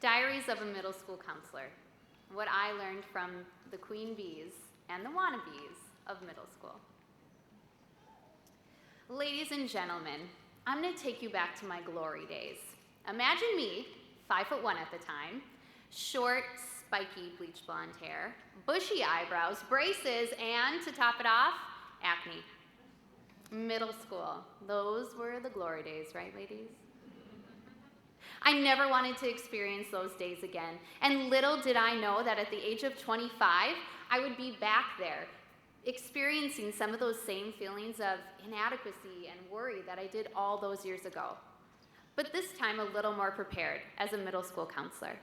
Diaries of a Middle School Counselor. What I learned from the queen bees and the wannabes of middle school. Ladies and gentlemen, I'm going to take you back to my glory days. Imagine me, 5'1" at the time, short, spiky, bleach blonde hair, bushy eyebrows, braces, and to top it off, acne. Middle school. Those were the glory days, right, ladies? I never wanted to experience those days again. And little did I know that at the age of 25, I would be back there, experiencing some of those same feelings of inadequacy and worry that I did all those years ago. But this time a little more prepared as a middle school counselor.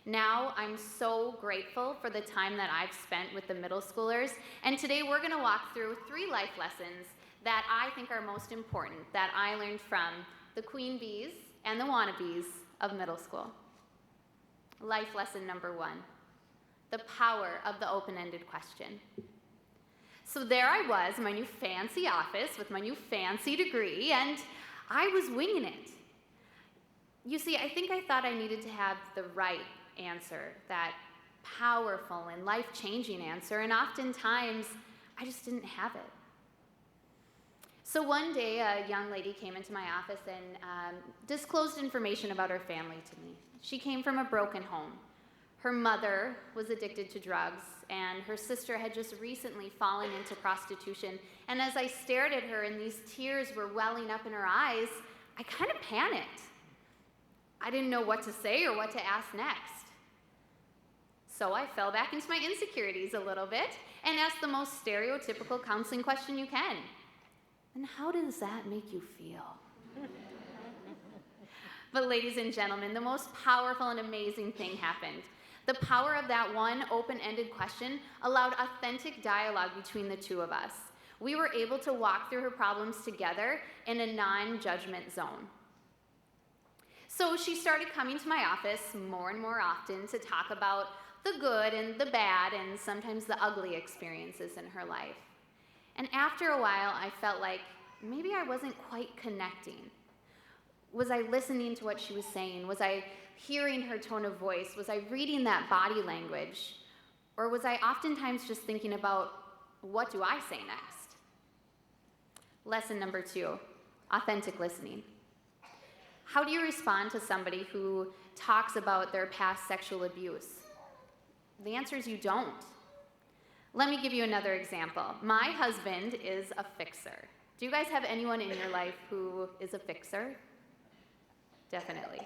Now I'm so grateful for the time that I've spent with the middle schoolers, and today we're going to walk through 3 life lessons that I think are most important that I learned from the queen bees and the wannabes of middle school. Life lesson number 1, the power of the open-ended question. So there I was in my new fancy office with my new fancy degree, and I was winging it. You see, I think I thought I needed to have the right answer, that powerful and life-changing answer, and oftentimes I just didn't have it. So one day, a young lady came into my office and disclosed information about her family to me. She came from a broken home. Her mother was addicted to drugs, and her sister had just recently fallen into prostitution. And as I stared at her and these tears were welling up in her eyes, I kind of panicked. I didn't know what to say or what to ask next. So I fell back into my insecurities a little bit and asked the most stereotypical counseling question you can. And how does that make you feel? But ladies and gentlemen, the most powerful and amazing thing happened. The power of that one open-ended question allowed authentic dialogue between the two of us. We were able to walk through her problems together in a non-judgment zone. So she started coming to my office more and more often to talk about the good and the bad and sometimes the ugly experiences in her life. And after a while, I felt like maybe I wasn't quite connecting. Was I listening to what she was saying? Was I hearing her tone of voice? Was I reading that body language? Or was I oftentimes just thinking about, what do I say next? Lesson number 2, authentic listening. How do you respond to somebody who talks about their past sexual abuse? The answer is you don't. Let me give you another example. My husband is a fixer. Do you guys have anyone in your life who is a fixer? Definitely.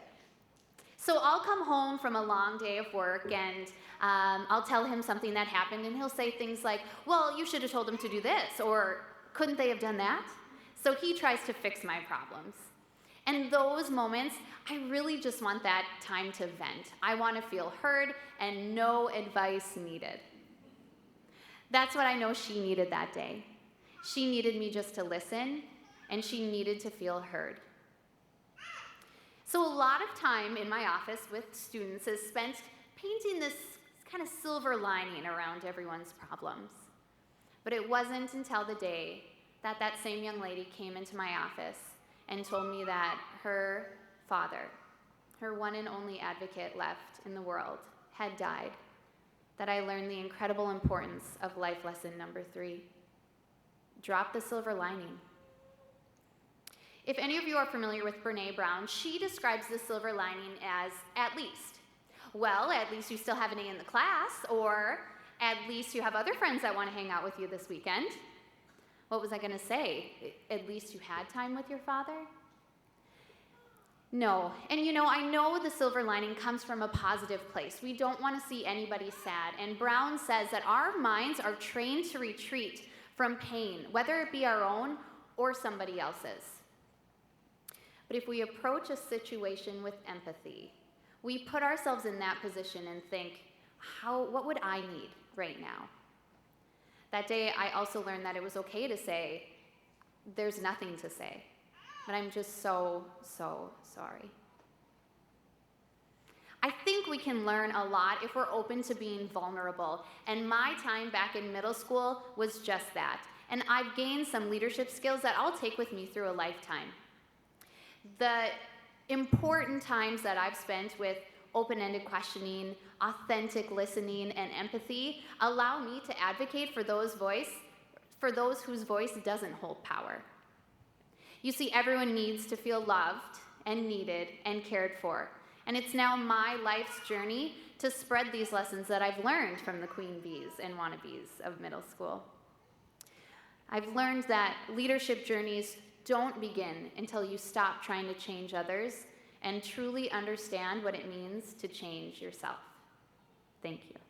So I'll come home from a long day of work and I'll tell him something that happened and he'll say things like, well, you should have told him to do this, or couldn't they have done that? So he tries to fix my problems. And those moments, I really just want that time to vent. I want to feel heard and no advice needed. That's what I know she needed that day. She needed me just to listen, and she needed to feel heard. So a lot of time in my office with students is spent painting this kind of silver lining around everyone's problems. But it wasn't until the day that that same young lady came into my office and told me that her father, her one and only advocate left in the world, had died, that I learned the incredible importance of life lesson number 3. Drop the silver lining. If any of you are familiar with Brene Brown, she describes the silver lining as at least. Well, at least you still have an A in the class, or at least you have other friends that want to hang out with you this weekend. What was I going to say? At least you had time with your father? No. And I know the silver lining comes from a positive place. We don't want to see anybody sad. And Brown says that our minds are trained to retreat from pain, whether it be our own or somebody else's. But if we approach a situation with empathy, we put ourselves in that position and think, what would I need right now? That day, I also learned that it was okay to say, there's nothing to say, but I'm just so, so sorry. I think we can learn a lot if we're open to being vulnerable, and my time back in middle school was just that, and I've gained some leadership skills that I'll take with me through a lifetime. The important times that I've spent with open-ended questioning, authentic listening, and empathy allow me to advocate for those whose voice doesn't hold power. You see, everyone needs to feel loved and needed and cared for. And it's now my life's journey to spread these lessons that I've learned from the queen bees and wannabes of middle school. I've learned that leadership journeys don't begin until you stop trying to change others and truly understand what it means to change yourself. Thank you.